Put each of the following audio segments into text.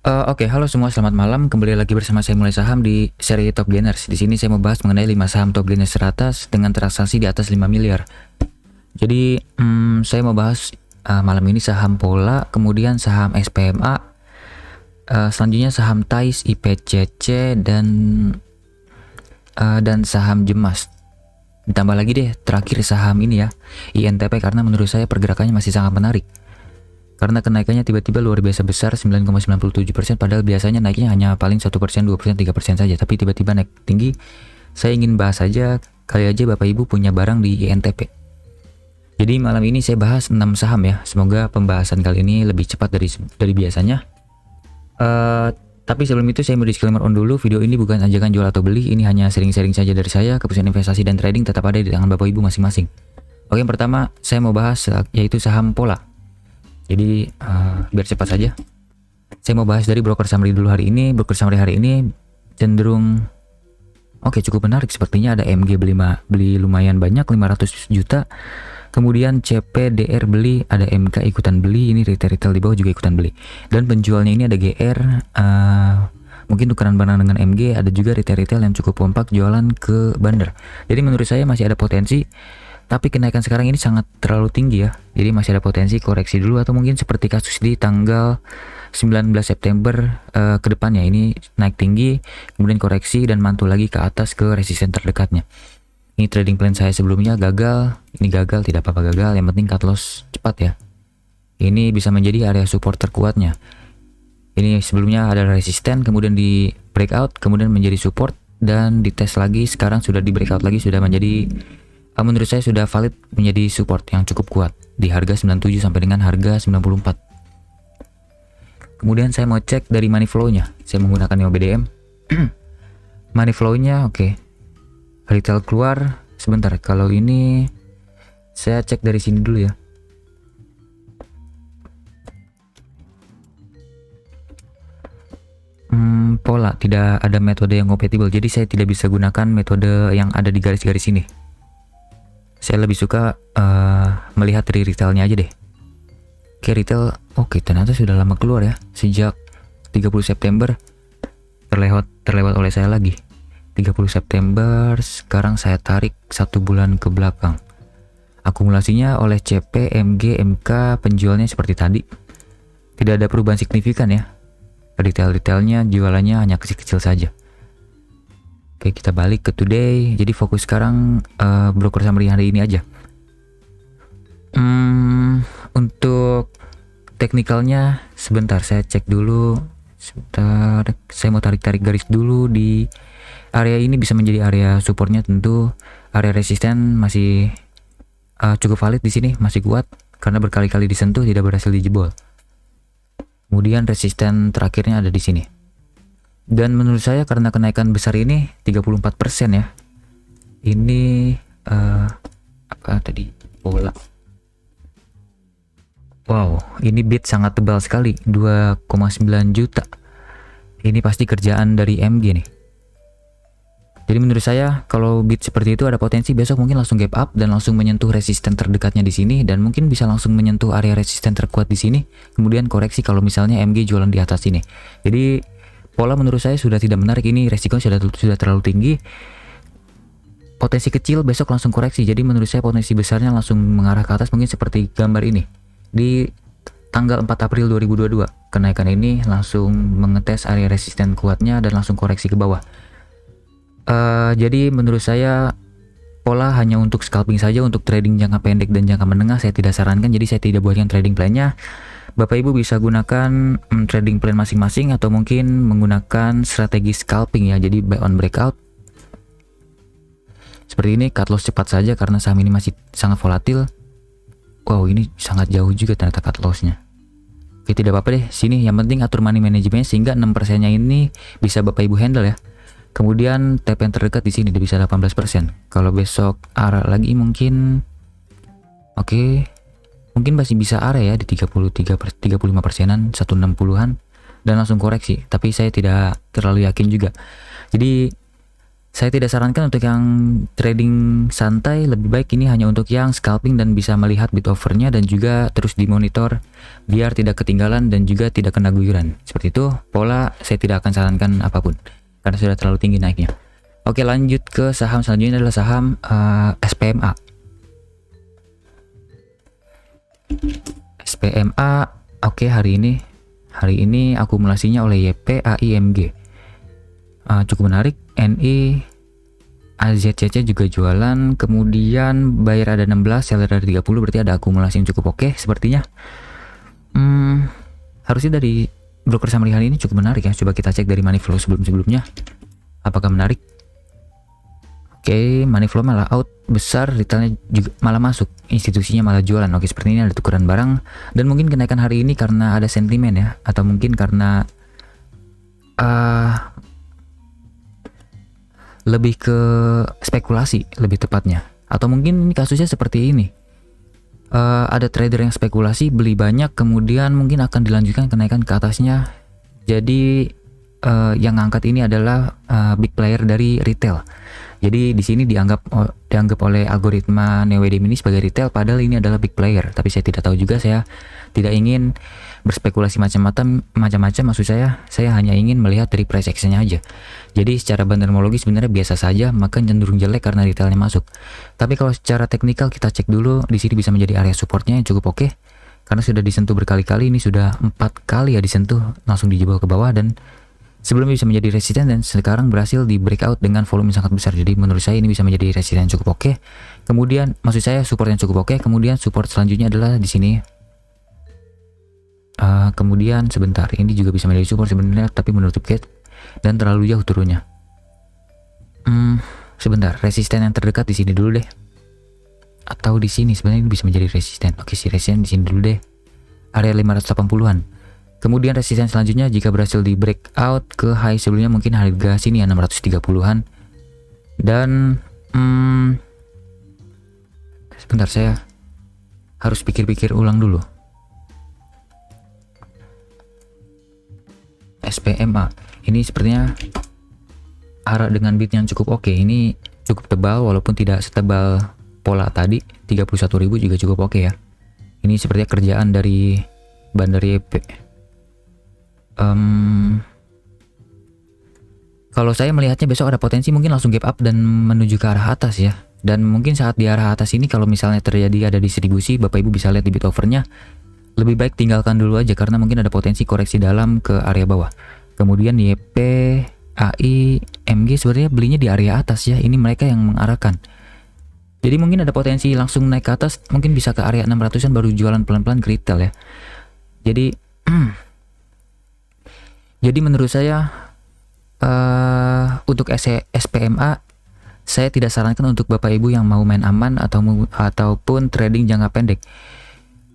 Oke, halo semua, selamat malam. Kembali lagi bersama saya Mulai Saham di seri Top Gainers. Di sini saya mau bahas mengenai 5 saham Top Gainers teratas dengan transaksi di atas 5 miliar. Jadi, saya mau bahas malam ini saham Pola, kemudian saham SPMA, selanjutnya saham TAIS, IPCC, dan saham Jemas. Ditambah lagi deh terakhir saham ini ya, INTP, karena menurut saya pergerakannya masih sangat menarik. Karena kenaikannya tiba-tiba luar biasa besar 9,97%, padahal biasanya naiknya hanya paling 1%, 2%, 3% saja, tapi tiba-tiba naik tinggi. Saya ingin bahas saja, kali aja Bapak Ibu punya barang di INTP. Jadi malam ini saya bahas 6 saham ya. Semoga pembahasan kali ini lebih cepat dari biasanya. Tapi sebelum itu saya mau disclaimer on dulu, video ini bukan ajakan jual atau beli, ini hanya sharing-sharing saja dari saya. Keputusan investasi dan trading tetap ada di tangan Bapak Ibu masing-masing. Oke, yang pertama saya mau bahas yaitu saham Pola. Jadi biar cepat saja, saya mau bahas dari broker summary dulu hari ini. Broker summary hari ini cenderung cukup menarik. Sepertinya ada MG beli lumayan banyak, 500 juta. Kemudian CPDR beli, ada MK ikutan beli, ini retail di bawah juga ikutan beli. Dan penjualnya ini ada GR, mungkin tukeran barang dengan MG, ada juga retail yang cukup kompak jualan ke bandar. Jadi menurut saya masih ada potensi. Tapi kenaikan sekarang ini sangat terlalu tinggi ya. Jadi masih ada potensi koreksi dulu, atau mungkin seperti kasus di tanggal 19 September ke depannya ini naik tinggi, kemudian koreksi dan mantul lagi ke atas ke resisten terdekatnya. Ini trading plan saya sebelumnya gagal, ini gagal, tidak apa-apa gagal, yang penting cut loss cepat ya. Ini bisa menjadi area support terkuatnya. Ini sebelumnya ada resisten, kemudian di breakout, kemudian menjadi support dan dites lagi, sekarang sudah di breakout lagi, sudah menjadi menurut saya sudah valid menjadi support yang cukup kuat di harga 97 sampai dengan harga 94. Kemudian saya mau cek dari money flow-nya. Saya menggunakan Neo BDM. Money flow-nya oke. Retail keluar sebentar. Kalau ini saya cek dari sini dulu ya. Pola tidak ada metode yang kompatibel. Jadi saya tidak bisa gunakan metode yang ada di garis-garis ini. Saya lebih suka melihat dari retailnya aja deh. Oke, retail ternyata sudah lama keluar ya, sejak 30 September terlewat oleh saya lagi. 30 September, sekarang saya tarik 1 bulan ke belakang. Akumulasinya oleh CP, MG, MK, penjualnya seperti tadi. Tidak ada perubahan signifikan ya. Retailnya jualannya hanya kecil-kecil saja. Oke, kita balik ke today. Jadi fokus sekarang broker summary hari ini aja. Untuk teknikalnya sebentar saya cek dulu. Sebentar, saya mau tarik garis dulu. Di area ini bisa menjadi area supportnya, tentu area resisten masih cukup valid di sini, masih kuat karena berkali-kali disentuh tidak berhasil dijebol. Kemudian resisten terakhirnya ada di sini. Dan menurut saya karena kenaikan besar ini 34% ya. Ini apa tadi? Pola. Wow, ini bid sangat tebal sekali, 2,9 juta. Ini pasti kerjaan dari MG nih. Jadi menurut saya kalau bid seperti itu ada potensi besok mungkin langsung gap up dan langsung menyentuh resisten terdekatnya di sini, dan mungkin bisa langsung menyentuh area resisten terkuat di sini. Kemudian koreksi kalau misalnya MG jualan di atas ini. Jadi Pola menurut saya sudah tidak menarik, ini resikonya sudah terlalu tinggi. Potensi kecil besok langsung koreksi, jadi menurut saya potensi besarnya langsung mengarah ke atas, mungkin seperti gambar ini. Di tanggal 4 April 2022, kenaikan ini langsung mengetes area resisten kuatnya dan langsung koreksi ke bawah. Jadi menurut saya Pola hanya untuk scalping saja, untuk trading jangka pendek dan jangka menengah saya tidak sarankan, jadi saya tidak buatkan trading plan-nya. Bapak Ibu bisa gunakan trading plan masing-masing atau mungkin menggunakan strategi scalping ya. Jadi buy on breakout. Seperti ini, cut loss cepat saja karena saham ini masih sangat volatil. Wow, ini sangat jauh juga ternyata cut loss-nya. Oke, tidak apa-apa deh. Sini yang penting atur money management sehingga 6%-nya ini bisa Bapak Ibu handle ya. Kemudian tap yang terdekat di sini dia bisa 18%. Kalau besok arah lagi mungkin mungkin masih bisa area ya di 35%-an, 160-an dan langsung koreksi, tapi saya tidak terlalu yakin juga. Jadi Saya tidak sarankan untuk yang trading santai, lebih baik ini hanya untuk yang scalping dan bisa melihat bid offernya dan juga terus dimonitor biar tidak ketinggalan dan juga tidak kena guyuran. Seperti itu, pola saya tidak akan sarankan apapun karena sudah terlalu tinggi naiknya. Oke, lanjut ke saham selanjutnya adalah saham SPMA. SPMA, oke, hari ini akumulasinya oleh YP, AIMG. Cukup menarik. NI, AZCC juga jualan, kemudian buyer ada 16, seller ada 30, berarti ada akumulasi yang cukup oke sepertinya. Harusnya dari broker saham hari ini cukup menarik ya. Coba kita cek dari money flow sebelumnya apakah menarik. Oke, money flow malah out besar, retailnya juga malah masuk, institusinya malah jualan. Oke, seperti ini ada tukeran barang dan mungkin kenaikan hari ini karena ada sentimen ya, atau mungkin karena lebih ke spekulasi lebih tepatnya, atau mungkin ini kasusnya seperti ini. Ada trader yang spekulasi beli banyak, kemudian mungkin akan dilanjutkan kenaikan ke atasnya. Jadi yang ngangkat ini adalah big player dari retail. Jadi di sini dianggap oleh algoritma NeoWDM ini sebagai retail, padahal ini adalah big player. Tapi saya tidak tahu juga, saya tidak ingin berspekulasi macam-macam. Maksud saya hanya ingin melihat dari price action-nya aja. Jadi secara bandarmologi sebenarnya biasa saja, maka cenderung jelek karena retailnya masuk. Tapi kalau secara teknikal kita cek dulu, di sini bisa menjadi area supportnya yang cukup oke, karena sudah disentuh berkali-kali. Ini sudah 4 kali ya disentuh, langsung dijebol ke bawah dan sebelum bisa menjadi resisten, dan sekarang berhasil di breakout dengan volume sangat besar. Jadi menurut saya ini bisa menjadi resisten yang cukup oke. Kemudian maksud saya support yang cukup oke. Kemudian support selanjutnya adalah di sini. Kemudian sebentar, ini juga bisa menjadi support sebenarnya, tapi menutup gap dan terlalu jauh turunnya. Sebentar, resisten yang terdekat di sini dulu deh. Atau di sini sebenarnya ini bisa menjadi resisten. Oke, si resisten di sini dulu deh. Area 580-an. Kemudian resisten selanjutnya jika berhasil di breakout ke high sebelumnya, mungkin harga sini ya 630-an. Dan sebentar, saya harus pikir-pikir ulang dulu. SPMA ini sepertinya arah dengan bid yang cukup oke. Ini cukup tebal walaupun tidak setebal pola tadi. 31.000 juga cukup oke ya. Ini sepertinya kerjaan dari Bandar YP. Kalau saya melihatnya besok ada potensi mungkin langsung gap up dan menuju ke arah atas ya. Dan mungkin saat di arah atas ini kalau misalnya terjadi ada distribusi, Bapak Ibu bisa lihat di bid overnya, lebih baik tinggalkan dulu aja karena mungkin ada potensi koreksi dalam ke area bawah. Kemudian YP, AI, MG sebenarnya belinya di area atas ya. Ini mereka yang mengarahkan. Jadi mungkin ada potensi langsung naik ke atas, mungkin bisa ke area 600-an baru jualan pelan-pelan ke retail ya. Jadi menurut saya untuk SPMA saya tidak sarankan untuk Bapak Ibu yang mau main aman ataupun trading jangka pendek.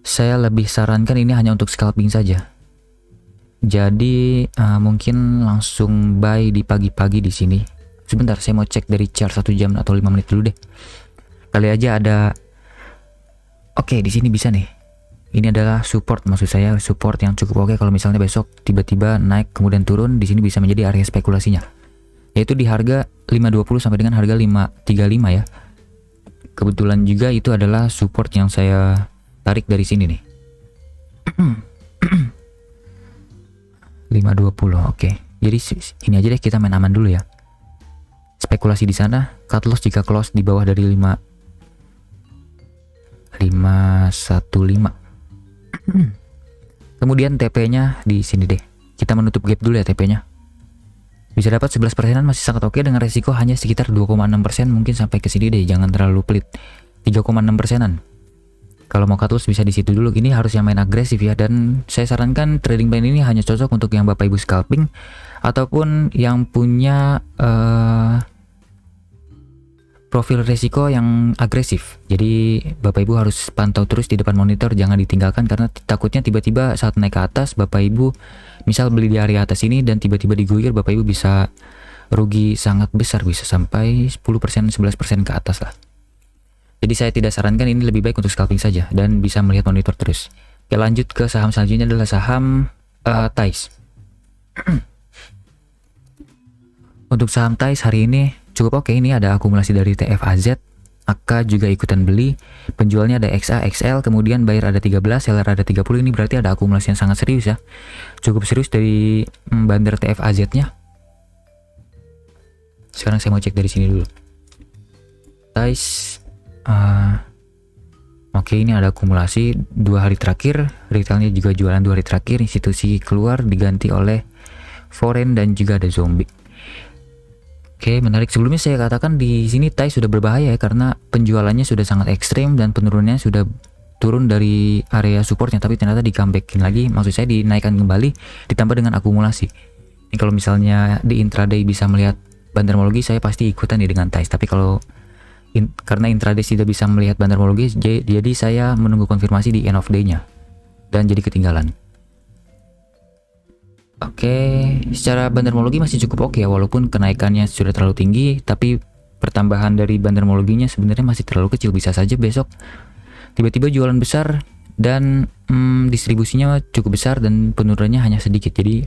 Saya lebih sarankan ini hanya untuk scalping saja. Jadi mungkin langsung buy di pagi-pagi di sini. Sebentar, saya mau cek dari chart 1 jam atau 5 menit dulu deh. Kali aja ada. Oke, di sini bisa nih. Ini adalah support, maksud saya support yang cukup oke. Kalau misalnya besok tiba-tiba naik kemudian turun, di sini bisa menjadi area spekulasinya. Yaitu di harga 520 sampai dengan harga 535 ya. Kebetulan juga itu adalah support yang saya tarik dari sini nih. 520, oke. Jadi ini aja deh, kita main aman dulu ya. Spekulasi di sana, cut loss jika close di bawah dari 515. Kemudian TP-nya di sini deh. Kita menutup gap dulu ya TP-nya. Bisa dapat 11%-an masih sangat oke dengan resiko hanya sekitar 2,6%, mungkin sampai ke sini deh, jangan terlalu pelit. 3,6%-an. Kalau mau cut loss bisa di situ dulu. Ini harus yang main agresif ya, dan saya sarankan trading plan ini hanya cocok untuk yang Bapak Ibu scalping ataupun yang punya profil resiko yang agresif. Jadi Bapak Ibu harus pantau terus di depan monitor, jangan ditinggalkan karena takutnya tiba-tiba saat naik ke atas Bapak Ibu misal beli di area atas ini dan tiba-tiba diguyur, Bapak Ibu bisa rugi sangat besar, bisa sampai 10%, 11% ke atas lah. Jadi saya tidak sarankan, ini lebih baik untuk scalping saja dan bisa melihat monitor terus. Oke, lanjut ke saham selanjutnya adalah saham TAIS. Untuk saham TAIS hari ini cukup oke. Ini ada akumulasi dari TFAZ, AK juga ikutan beli, penjualnya ada XA, XL, kemudian buyer ada 13, seller ada 30. Ini berarti ada akumulasi yang sangat serius ya, cukup serius dari bandar TFAZ-nya. Sekarang saya mau cek dari sini dulu. Guys, oke, ini ada akumulasi 2 hari terakhir, retailnya juga jualan 2 hari terakhir, institusi keluar diganti oleh foreign dan juga ada zombie. Oke, menarik. Sebelumnya saya katakan di sini TAI sudah berbahaya ya, karena penjualannya sudah sangat ekstrim dan penurunannya sudah turun dari area supportnya, tapi ternyata di comebackin lagi, maksud saya dinaikkan kembali ditambah dengan akumulasi. Ini kalau misalnya di intraday bisa melihat bandarmologi, saya pasti ikutan nih dengan TAI. Tapi kalau karena intraday tidak bisa melihat bandarmologi, jadi saya menunggu konfirmasi di end of day-nya dan jadi ketinggalan. Oke, secara bandarmologi masih cukup oke ya, walaupun kenaikannya sudah terlalu tinggi, tapi pertambahan dari bandarmologinya sebenarnya masih terlalu kecil. Bisa saja besok tiba-tiba jualan besar dan distribusinya cukup besar dan penurunannya hanya sedikit. Jadi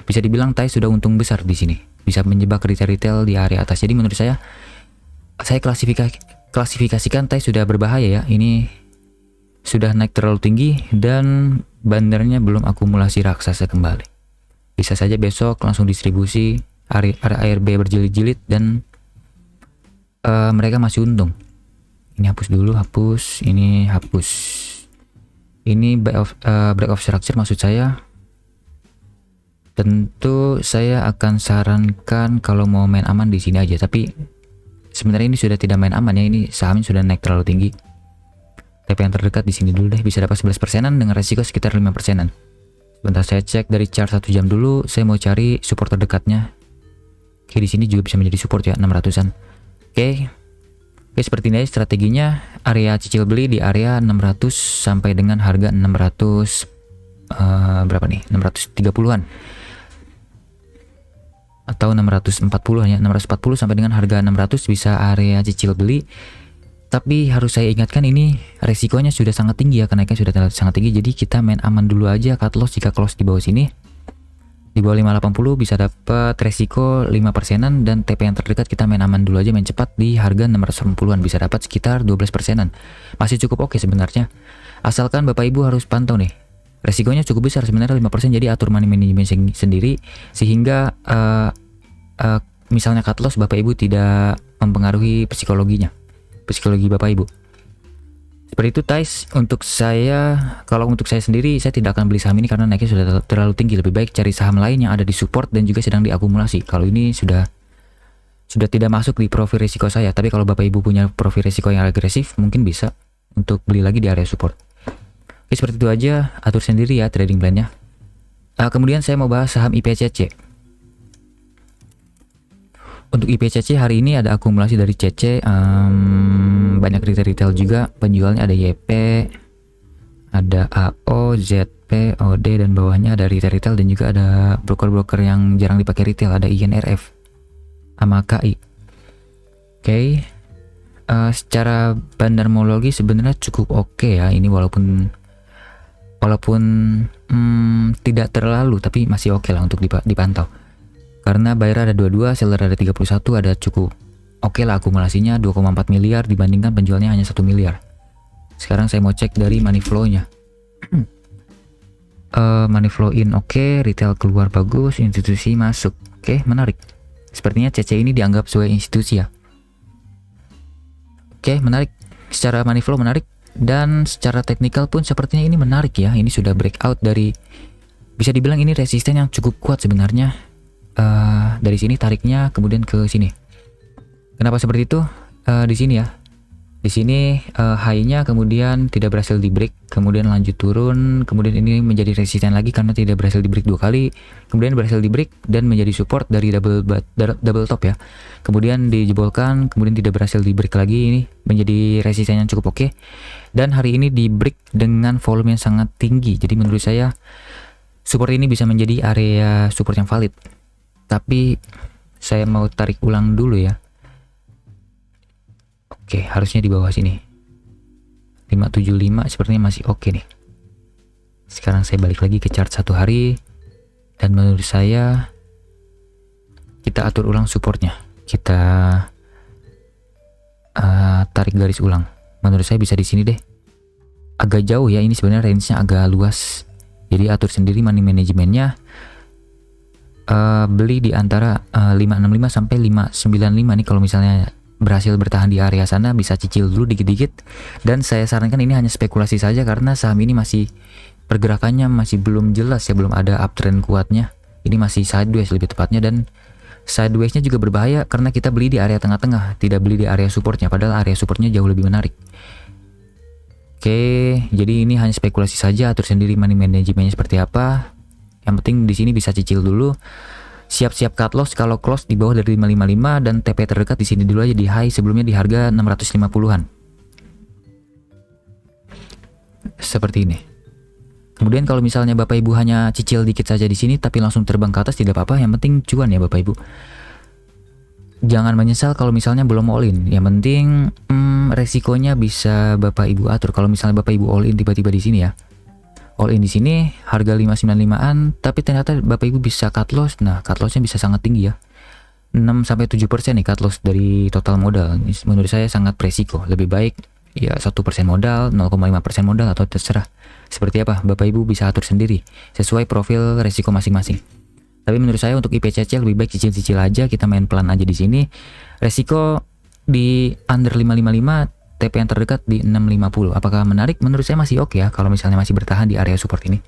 bisa dibilang TAI sudah untung besar di sini, bisa menjebak retail-retail di area atas. Jadi menurut saya klasifikasikan TAI sudah berbahaya ya. Ini sudah naik terlalu tinggi dan bandarnya belum akumulasi raksasa kembali. Bisa saja besok langsung distribusi ARB berjilid-jilid dan mereka masih untung. Ini hapus dulu, hapus, ini hapus. Ini break of structure maksud saya. Tentu saya akan sarankan kalau mau main aman di sini aja, tapi sebenarnya ini sudah tidak main aman ya, ini sahamnya sudah naik terlalu tinggi. TP yang terdekat di sini dulu deh, bisa dapat 11%-an dengan resiko sekitar 5%-an. Bentar saya cek dari chart 1 jam dulu, saya mau cari support terdekatnya. Oke, di sini juga bisa menjadi support ya, 600-an. Oke, seperti ini aja strateginya. Area cicil beli di area 600 sampai dengan harga 600 berapa nih? 630-an. Atau 640-an ya, 640 sampai dengan harga 600 bisa area cicil beli. Tapi harus saya ingatkan ini resikonya sudah sangat tinggi ya, kenaikan sudah sangat tinggi. Jadi kita main aman dulu aja, cut loss jika close di bawah sini. Di bawah 580 bisa dapat resiko 5%-an dan TP yang terdekat kita main aman dulu aja, main cepat di harga 680-an bisa dapat sekitar 12%-an. Masih cukup oke sebenarnya. Asalkan Bapak Ibu harus pantau nih. Resikonya cukup besar sebenarnya 5%, jadi atur money management sendiri sehingga misalnya cut loss Bapak Ibu tidak mempengaruhi psikologi Bapak Ibu. Seperti itu guys. Untuk saya, kalau untuk saya sendiri, saya tidak akan beli saham ini karena naiknya sudah terlalu tinggi. Lebih baik cari saham lain yang ada di support dan juga sedang diakumulasi. Kalau ini sudah tidak masuk di profil risiko saya. Tapi kalau Bapak Ibu punya profil risiko yang agresif, mungkin bisa untuk beli lagi di area support. Oke, seperti itu aja. Atur sendiri ya trading plan-nya. Kemudian saya mau bahas saham IPCC. Untuk IPCC hari ini ada akumulasi dari CC, banyak retail juga, penjualnya ada YP, ada AO, ZP, OD, dan bawahnya ada retail dan juga ada broker-broker yang jarang dipakai retail, ada INRF sama KI. Oke, secara bandarmologi sebenarnya cukup oke ya, ini walaupun tidak terlalu, tapi masih oke lah untuk dipantau. Karena buyer ada 22, seller ada 31, ada cukup oke lah akumulasinya 2,4 miliar dibandingkan penjualnya hanya 1 miliar. Sekarang saya mau cek dari money flow-nya. Money flow in oke, retail keluar bagus, institusi masuk. Oke, menarik. Sepertinya CC ini dianggap sebagai institusi ya. Oke, menarik. Secara money flow menarik dan secara teknikal pun sepertinya ini menarik ya. Ini sudah breakout dari, bisa dibilang ini resisten yang cukup kuat sebenarnya. Dari sini tariknya kemudian ke sini. Kenapa seperti itu? Di sini ya. Di sini high-nya kemudian tidak berhasil di break, kemudian lanjut turun, kemudian ini menjadi resisten lagi karena tidak berhasil di break 2 kali, kemudian berhasil di break dan menjadi support dari double top ya. Kemudian dijebolkan, kemudian tidak berhasil di break lagi, ini menjadi resisten yang cukup oke. Dan hari ini di break dengan volume yang sangat tinggi. Jadi menurut saya support ini bisa menjadi area support yang valid. Tapi saya mau tarik ulang dulu ya. Oke, harusnya di bawah sini. 575 sepertinya masih oke nih. Sekarang saya balik lagi ke chart 1 hari. Dan menurut saya kita atur ulang supportnya. Kita tarik garis ulang. Menurut saya bisa di sini deh. Agak jauh ya, ini sebenarnya range-nya agak luas. Jadi atur sendiri money manajemennya. Beli di antara 565 sampai 595 nih. Kalau misalnya berhasil bertahan di area sana, bisa cicil dulu dikit-dikit. Dan saya sarankan ini hanya spekulasi saja karena saham ini masih pergerakannya masih belum jelas ya, belum ada uptrend kuatnya. Ini masih sideways lebih tepatnya, dan sideways-nya juga berbahaya karena kita beli di area tengah-tengah, tidak beli di area supportnya, padahal area supportnya jauh lebih menarik. Oke, jadi ini hanya spekulasi saja, atur sendiri money manajemennya seperti apa. Yang penting di sini bisa cicil dulu. Siap-siap cut loss kalau close di bawah dari 555, dan TP terdekat di sini dulu aja di high sebelumnya di harga 650-an. Seperti ini. Kemudian kalau misalnya Bapak Ibu hanya cicil dikit saja di sini tapi langsung terbang ke atas, tidak apa-apa, yang penting cuan ya Bapak Ibu. Jangan menyesal kalau misalnya belum all in. Yang penting resikonya bisa Bapak Ibu atur. Kalau misalnya Bapak Ibu all in tiba-tiba di sini ya. All in di sini harga 595-an, tapi ternyata Bapak Ibu bisa cut loss. Nah, cut lossnya bisa sangat tinggi ya. 6-7% nih cut loss dari total modal. Menurut saya sangat beresiko. Lebih baik ya 1% modal, 0,5% modal, atau terserah. Seperti apa, Bapak Ibu bisa atur sendiri sesuai profil resiko masing-masing. Tapi menurut saya untuk IPCC lebih baik cicil-cicil aja, kita main pelan aja di sini. Resiko di under 555, TP yang terdekat di 650. Apakah menarik? Menurut saya masih oke ya kalau misalnya masih bertahan di area support ini.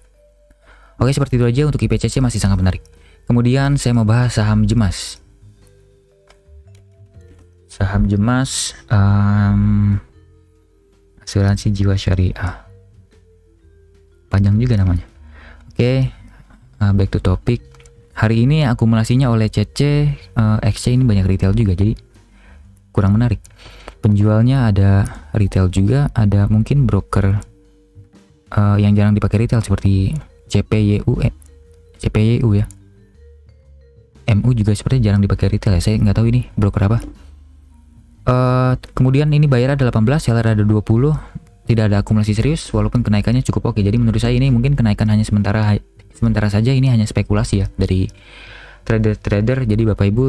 Oke, seperti itu aja untuk IPCC, masih sangat menarik. Kemudian saya mau bahas saham Jemas. Saham Jemas asuransi jiwa syariah. Panjang juga namanya. Oke, back to topic. Hari ini akumulasinya oleh CC, XC ini banyak retail juga, jadi kurang menarik. Penjualnya ada retail juga, ada mungkin broker yang jarang dipakai retail seperti CPYU ya. MU juga sepertinya jarang dipakai retail ya, saya nggak tahu ini broker apa. Kemudian ini bayar ada 18, seller ada 20, tidak ada akumulasi serius walaupun kenaikannya cukup oke. Jadi menurut saya ini mungkin kenaikan hanya sementara saja, ini hanya spekulasi ya dari trader-trader. Jadi Bapak Ibu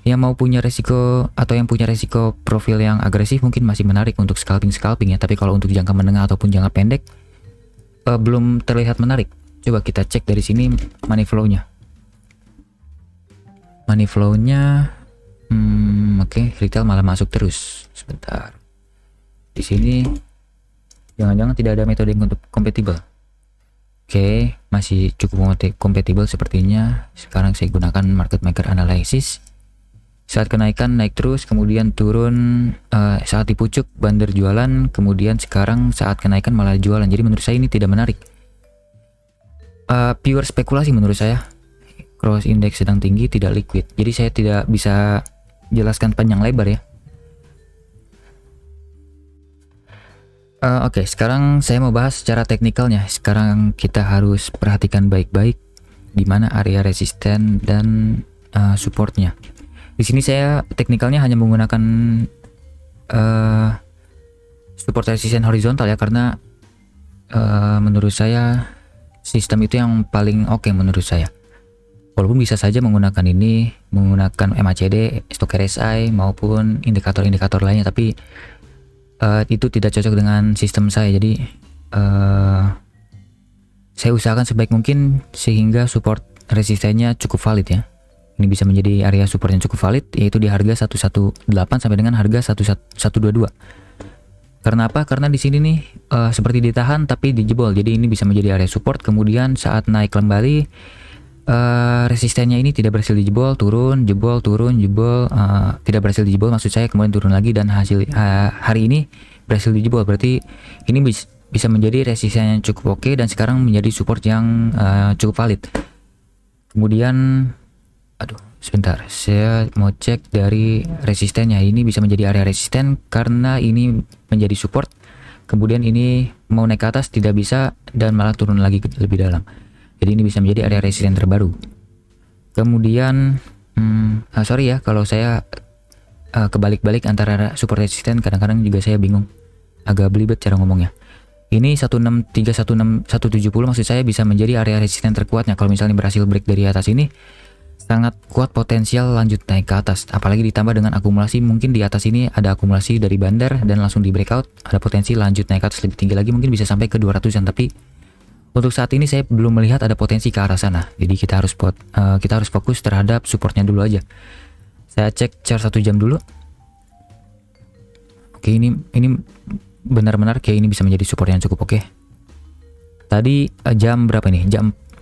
yang mau punya resiko atau yang punya resiko profil yang agresif mungkin masih menarik untuk scalping ya. Tapi kalau untuk jangka menengah ataupun jangka pendek belum terlihat menarik. Coba kita cek dari sini money flow-nya. Money flow-nya oke, retail malah masuk terus. Sebentar. Di sini jangan-jangan tidak ada metode yang untuk kompatibel. Oke, masih cukup kompatibel sepertinya. Sekarang saya gunakan market maker analysis. Saat kenaikan naik terus, kemudian turun, saat dipucuk bandar jualan, kemudian sekarang saat kenaikan malah jualan. Jadi menurut saya ini tidak menarik. Pure spekulasi menurut saya. Cross index sedang tinggi, tidak liquid. Jadi saya tidak bisa jelaskan panjang lebar ya. Oke, sekarang saya mau bahas secara teknikalnya. Sekarang kita harus perhatikan baik-baik di mana area resisten dan supportnya. Di sini saya teknikalnya hanya menggunakan support resisten horizontal ya, karena menurut saya sistem itu yang paling oke menurut saya. Walaupun bisa saja menggunakan MACD, stok RSI maupun indikator-indikator lainnya, tapi itu tidak cocok dengan sistem saya. Jadi saya usahakan sebaik mungkin sehingga support resistennya cukup valid ya. Ini bisa menjadi area support yang cukup valid, yaitu di harga 118 sampai dengan harga 122. Karena apa? Karena di sini nih seperti ditahan tapi dijebol. Jadi ini bisa menjadi area support. Kemudian saat naik kembali resistennya ini tidak berhasil dijebol, turun, jebol, turun, jebol, tidak berhasil dijebol maksud saya, kemudian turun lagi, dan hasil hari ini berhasil dijebol. Berarti ini bisa menjadi resistennya yang cukup oke, dan sekarang menjadi support yang cukup valid. Kemudian sebentar, saya mau cek dari resistennya. Ini bisa menjadi area resisten karena ini menjadi support, kemudian ini mau naik ke atas tidak bisa dan malah turun lagi lebih dalam. Jadi ini bisa menjadi area resisten terbaru. Kemudian sorry ya kalau saya kebalik-balik antara support resisten, kadang-kadang juga saya bingung, agak belibet cara ngomongnya. Ini 163, 170 maksud saya bisa menjadi area resisten terkuatnya. Kalau misalnya berhasil break dari atas ini, sangat kuat potensial lanjut naik ke atas, apalagi ditambah dengan akumulasi. Mungkin di atas ini ada akumulasi dari bandar dan langsung di breakout, ada potensi lanjut naik ke atas lebih tinggi lagi, mungkin bisa sampai ke 200-an. Tapi untuk saat ini saya belum melihat ada potensi ke arah sana, jadi kita harus fokus terhadap supportnya dulu aja. Saya cek chart 1 jam dulu. Oke, ini benar-benar kayak ini bisa menjadi support yang cukup oke. Tadi jam berapa nih?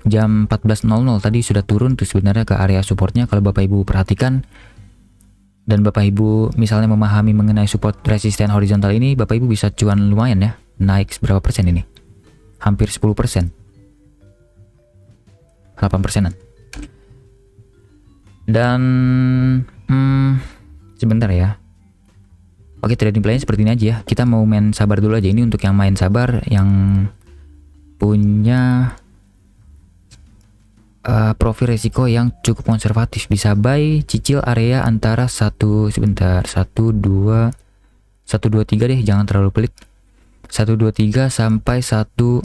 Jam 14.00 tadi sudah turun tuh sebenarnya ke area supportnya. Kalau Bapak Ibu perhatikan dan Bapak Ibu misalnya memahami mengenai support resisten horizontal ini, Bapak Ibu bisa cuan lumayan ya. Naik berapa persen ini? Hampir 10%. 8%-an. Dan sebentar ya. Oke, trading plan seperti ini aja ya. Kita mau main sabar dulu aja. Ini untuk yang main sabar, yang punya profil resiko yang cukup konservatif, bisa buy cicil area antara 123 deh, jangan terlalu pelit. 123 sampai 1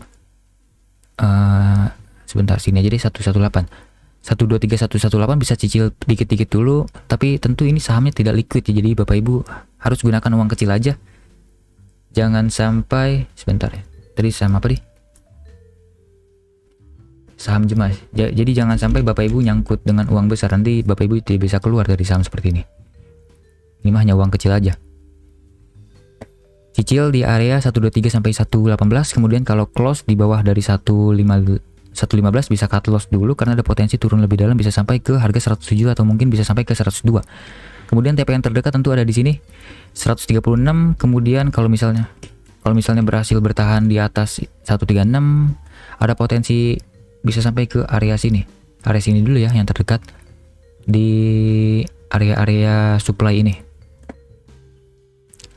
sebentar sini aja deh, 118. 123 118 bisa cicil dikit-dikit dulu, tapi tentu ini sahamnya tidak liquid ya, jadi Bapak Ibu harus gunakan uang kecil aja. Jangan sampai sebentar ya. Tadi saham apa nih? Saham Jemas. Jadi jangan sampai Bapak Ibu nyangkut dengan uang besar, nanti Bapak Ibu tidak bisa keluar dari saham seperti ini. Ini mah hanya uang kecil aja. Cicil di area 123 sampai 118, kemudian kalau close di bawah dari 115 bisa cut loss dulu karena ada potensi turun lebih dalam, bisa sampai ke harga 107 atau mungkin bisa sampai ke 102. Kemudian TP yang terdekat tentu ada di sini 136. Kemudian kalau misalnya berhasil bertahan di atas 136, ada potensi bisa sampai ke area sini. Area sini dulu ya yang terdekat di area-area supply ini.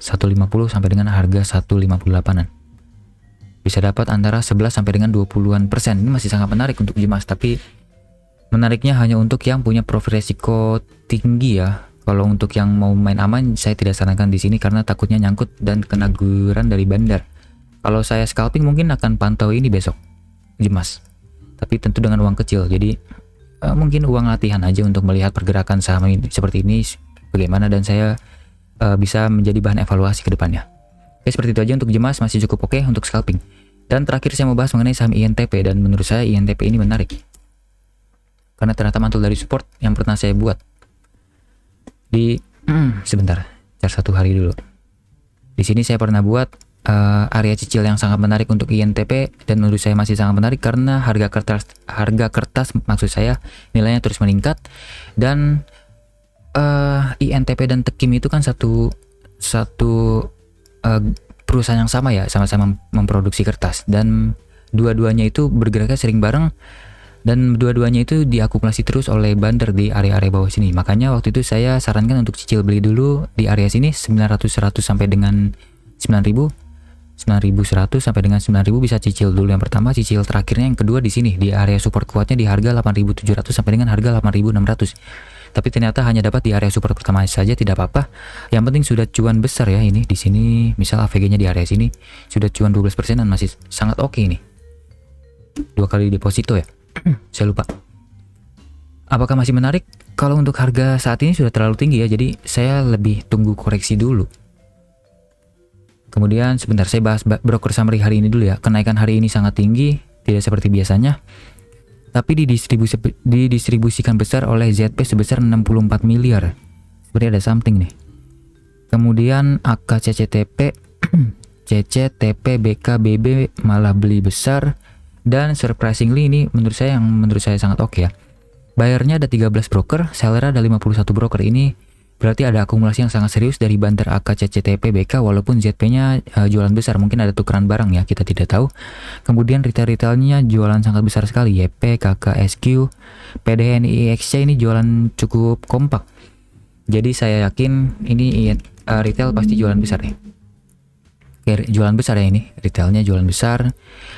150 sampai dengan harga 158-an. Bisa dapat antara 11 sampai dengan 20-an persen. Ini masih sangat menarik untuk Jemas, tapi menariknya hanya untuk yang punya profil resiko tinggi ya. Kalau untuk yang mau main aman, saya tidak sarankan di sini karena takutnya nyangkut dan kena guguran dari bandar. Kalau saya scalping mungkin akan pantau ini besok Jemas, tapi tentu dengan uang kecil. Jadi mungkin uang latihan aja untuk melihat pergerakan saham ini seperti ini bagaimana, dan saya bisa menjadi bahan evaluasi ke depannya. Oke, seperti itu aja untuk Jemas, masih cukup oke untuk scalping. Dan terakhir saya mau bahas mengenai saham INTP, dan menurut saya INTP ini menarik karena ternyata mantul dari support yang pernah saya buat di sebentar, chart 1 hari dulu. Di sini saya pernah buat area cicil yang sangat menarik untuk INTP, dan menurut saya masih sangat menarik karena harga kertas maksud saya nilainya terus meningkat, dan INTP dan Tekim itu kan satu perusahaan yang sama ya, sama-sama memproduksi kertas, dan dua-duanya itu bergeraknya sering bareng, dan dua-duanya itu diakumulasi terus oleh bandar di area-area bawah sini. Makanya waktu itu saya sarankan untuk cicil beli dulu di area sini 900 100 sampai dengan 9000 9100 sampai dengan 9000 bisa cicil dulu yang pertama, cicil terakhirnya yang kedua di sini di area support kuatnya di harga 8700 sampai dengan harga 8600. Tapi ternyata hanya dapat di area support pertama saja, tidak apa-apa. Yang penting sudah cuan besar ya ini di sini. Misal AVG-nya di area sini sudah cuan 12%-an, masih sangat oke ini. 2 kali deposito ya. Saya lupa. Apakah masih menarik? Kalau untuk harga saat ini sudah terlalu tinggi ya, jadi saya lebih tunggu koreksi dulu. Kemudian sebentar saya bahas broker summary hari ini dulu ya. Kenaikan hari ini sangat tinggi, tidak seperti biasanya, tapi didistribusikan besar oleh ZP sebesar 64 miliar. Seperti ada something nih. Kemudian AKCCTP, CCTP, BKBB malah beli besar, dan surprisingly ini menurut saya sangat oke ya. Bayarnya ada 13 broker, seller ada 51 broker. Ini berarti ada akumulasi yang sangat serius dari bandar AKCCTP BK, walaupun ZP-nya jualan besar, mungkin ada tukeran barang ya, kita tidak tahu. Kemudian retail-retailnya jualan sangat besar sekali, YP, KK, SQ, PDN, IXC ini jualan cukup kompak. Jadi saya yakin ini retail pasti jualan besar nih. Oke, jualan besar ya ini, retailnya jualan besar,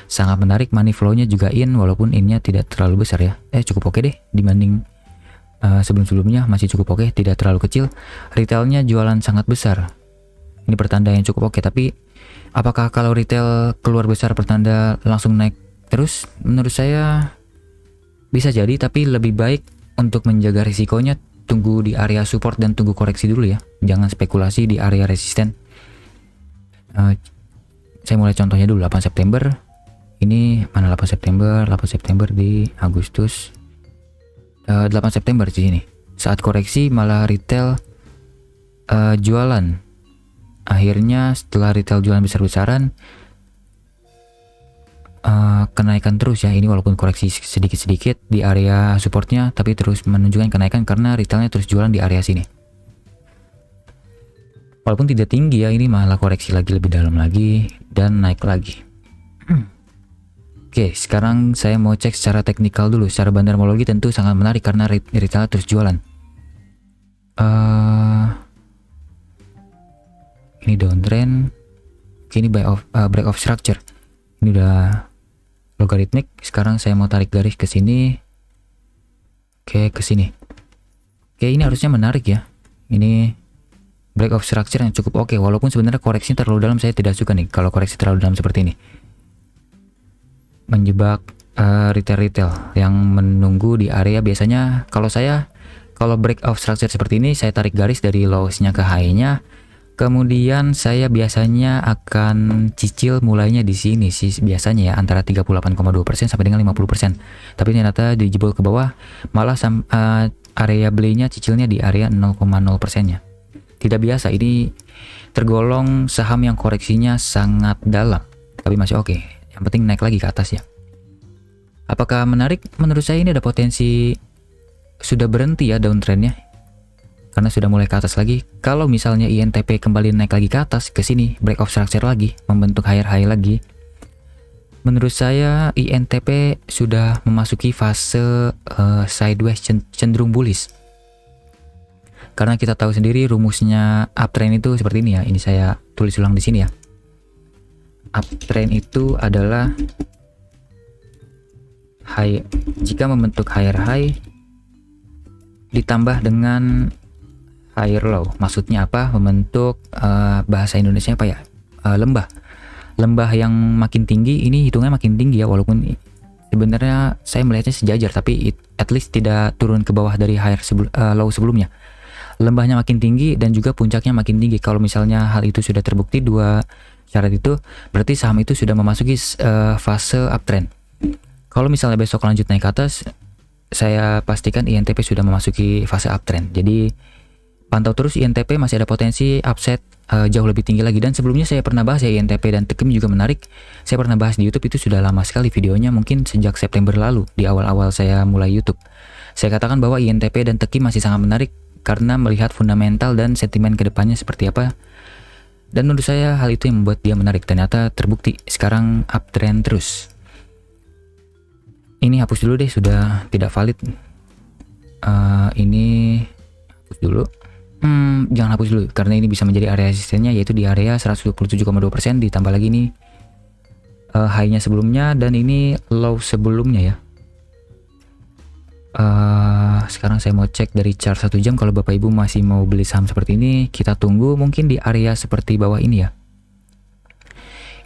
sangat menarik. Money flow-nya juga walaupun in-nya tidak terlalu besar ya. Cukup oke deh dibanding sebelum-sebelumnya, masih cukup oke, tidak terlalu kecil. Retailnya jualan sangat besar, ini pertanda yang cukup oke. Tapi apakah kalau retail keluar besar pertanda langsung naik terus? Menurut saya bisa jadi, tapi lebih baik untuk menjaga risikonya tunggu di area support dan tunggu koreksi dulu ya. Jangan spekulasi di area resisten. Saya mulai contohnya dulu 8 September. Ini mana 8 September? 8 September di Agustus. 8 September di sini. Saat koreksi malah retail jualan. Akhirnya setelah retail jualan besar-besaran, kenaikan terus ya. Ini walaupun koreksi sedikit-sedikit di area supportnya, tapi terus menunjukkan kenaikan karena retailnya terus jualan di area sini. Walaupun tidak tinggi ya, ini malah koreksi lagi lebih dalam lagi dan naik lagi. Oke, sekarang saya mau cek secara teknikal dulu. Secara bandarmologi tentu sangat menarik karena retailnya terus jualan. Ini downtrend. Oke, ini break of structure. Ini udah logaritmik. Sekarang saya mau tarik garis ke sini. Oke, ke sini. Oke, ini harusnya menarik ya. Ini break of structure yang cukup oke. Walaupun sebenarnya koreksinya terlalu dalam, saya tidak suka nih kalau koreksi terlalu dalam seperti ini. Menjebak retail yang menunggu di area. Biasanya kalau break of structure seperti ini, saya tarik garis dari lows-nya ke high-nya. Kemudian saya biasanya akan cicil mulainya di sini sih biasanya ya, antara 38,2% sampai dengan 50%. Tapi ternyata dijebol ke bawah, malah area belinya cicilnya di area 0,0%-nya. Tidak biasa, ini tergolong saham yang koreksinya sangat dalam, tapi masih oke. Yang penting naik lagi ke atas ya. Apakah menarik? Menurut saya ini ada potensi sudah berhenti ya downtrendnya. Karena sudah mulai ke atas lagi. Kalau misalnya INTP kembali naik lagi ke atas, ke sini break of structure lagi, membentuk higher high lagi. Menurut saya INTP sudah memasuki fase sideways cenderung bullish. Karena kita tahu sendiri rumusnya uptrend itu seperti ini ya. Ini saya tulis ulang di sini ya. Uptrend itu adalah jika membentuk higher high ditambah dengan higher low. Maksudnya apa? Membentuk bahasa Indonesia apa ya? Lembah yang makin tinggi, ini hitungnya makin tinggi ya, walaupun sebenarnya saya melihatnya sejajar, tapi at least tidak turun ke bawah dari low sebelumnya. Lembahnya makin tinggi dan juga puncaknya makin tinggi. Kalau misalnya hal itu sudah terbukti, dua syarat itu, berarti saham itu sudah memasuki fase uptrend. Kalau misalnya besok lanjut naik ke atas, saya pastikan INTP sudah memasuki fase uptrend. Jadi pantau terus INTP, masih ada potensi upset jauh lebih tinggi lagi. Dan sebelumnya saya pernah bahas ya, INTP dan Tekim juga menarik. Saya pernah bahas di YouTube, itu sudah lama sekali videonya, mungkin sejak September lalu, di awal-awal saya mulai YouTube. Saya katakan bahwa INTP dan Tekim masih sangat menarik karena melihat fundamental dan sentimen kedepannya seperti apa. Dan menurut saya hal itu yang membuat dia menarik. Ternyata terbukti, sekarang uptrend terus. Ini hapus dulu deh, sudah tidak valid. Ini hapus dulu. Jangan hapus dulu karena ini bisa menjadi area resistennya, yaitu di area 127,2%, ditambah lagi ini high-nya sebelumnya dan ini low sebelumnya ya. Sekarang saya mau cek dari chart 1 jam. Kalau Bapak Ibu masih mau beli saham seperti ini, kita tunggu mungkin di area seperti bawah ini ya.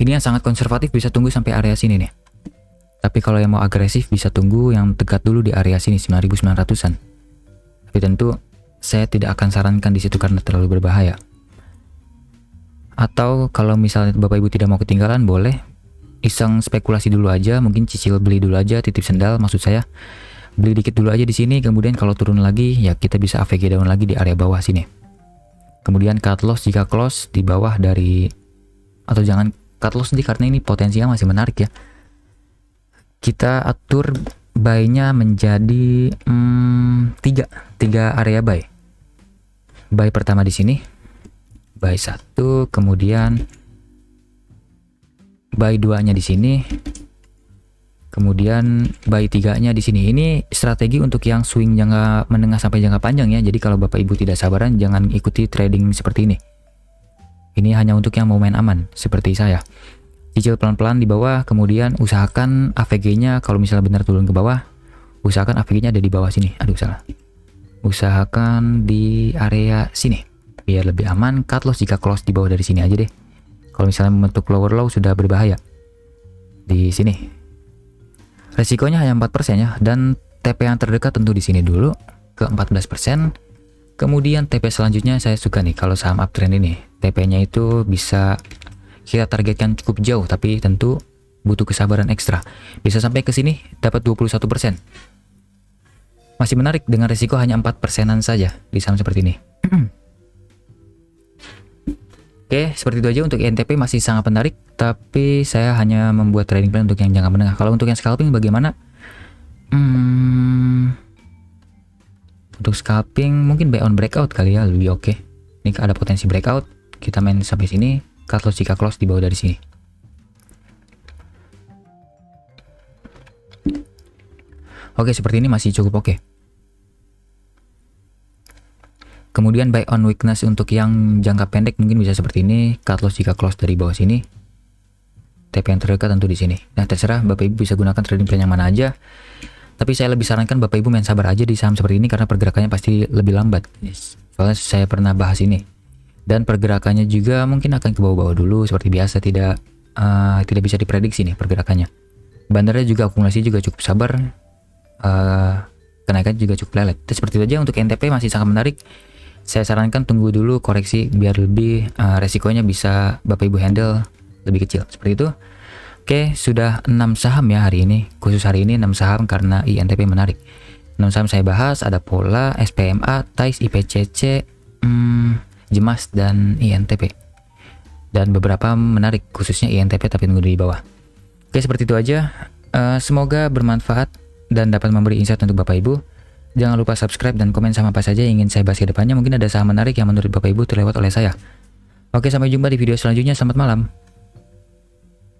Ini yang sangat konservatif bisa tunggu sampai area sini nih. Tapi kalau yang mau agresif bisa tunggu yang dekat dulu di area sini 9.900-an. Tapi tentu saya tidak akan sarankan di situ karena terlalu berbahaya. Atau kalau misalnya Bapak Ibu tidak mau ketinggalan, boleh iseng spekulasi dulu aja, mungkin cicil beli dulu aja, titip sendal maksud saya. Beli dikit dulu aja di sini, kemudian kalau turun lagi ya kita bisa AVG down lagi di area bawah sini. Kemudian cut loss jika close di bawah dari, atau jangan cut loss nanti karena ini potensinya masih menarik ya. Kita atur buy-nya menjadi tiga area buy. Buy pertama di sini, buy 1, kemudian buy 2-nya di sini, kemudian buy 3-nya di sini. Ini strategi untuk yang swing jangka menengah sampai jangka panjang ya. Jadi kalau Bapak Ibu tidak sabaran, jangan ikuti trading seperti ini. Ini hanya untuk yang mau main aman seperti saya. Cicil pelan-pelan di bawah, kemudian usahakan AVG-nya kalau misalnya benar turun ke bawah, usahakan AVG-nya ada di bawah sini. Aduh salah. Usahakan di area sini biar lebih aman. Cut loss jika close di bawah dari sini aja deh. Kalau misalnya membentuk lower low sudah berbahaya. Di sini. Resikonya hanya 4% ya, dan TP yang terdekat tentu di sini dulu ke 14%. Kemudian TP selanjutnya saya suka nih kalau saham uptrend ini. TP-nya itu bisa kita targetkan cukup jauh, tapi tentu butuh kesabaran ekstra. Bisa sampai ke sini dapat 21%. Masih menarik dengan risiko hanya 4%-an saja di saham seperti ini. Oke, seperti itu aja untuk INTP, masih sangat menarik, tapi saya hanya membuat trading plan untuk yang jangka menengah. Kalau untuk yang scalping bagaimana? Untuk scalping mungkin buy on breakout kali ya, lebih oke. Ini ada potensi breakout, kita main sampai sini, cut loss jika close di bawah dari sini. Oke, seperti ini masih cukup oke. Kemudian buy on weakness untuk yang jangka pendek mungkin bisa seperti ini, cut loss jika close dari bawah sini. TP yang terdekat tentu di sini. Nah, terserah Bapak Ibu bisa gunakan trading plan yang mana aja. Tapi saya lebih sarankan Bapak Ibu main sabar aja di saham seperti ini karena pergerakannya pasti lebih lambat. Soalnya saya pernah bahas ini. Dan pergerakannya juga mungkin akan ke bawah-bawah dulu seperti biasa, tidak bisa diprediksi nih pergerakannya. Bandarnya juga akumulasi juga cukup sabar. Kenaikan juga cukup lelet. Seperti itu aja untuk NTP, masih sangat menarik. Saya sarankan tunggu dulu koreksi biar lebih resikonya bisa Bapak Ibu handle lebih kecil. Seperti itu. Oke, sudah 6 saham ya hari ini. Khusus hari ini 6 saham karena INTP menarik. 6 saham saya bahas, ada Pola, SPMA, TAIS, IPCC, Jemas, dan INTP. Dan beberapa menarik, khususnya INTP tapi tunggu di bawah. Oke, seperti itu aja. Semoga bermanfaat dan dapat memberi insight untuk Bapak Ibu. Jangan lupa subscribe dan komen sama apa saja yang ingin saya bahas ke depannya. Mungkin ada saham menarik yang menurut Bapak Ibu terlewat oleh saya. Oke, sampai jumpa di video selanjutnya. Selamat malam.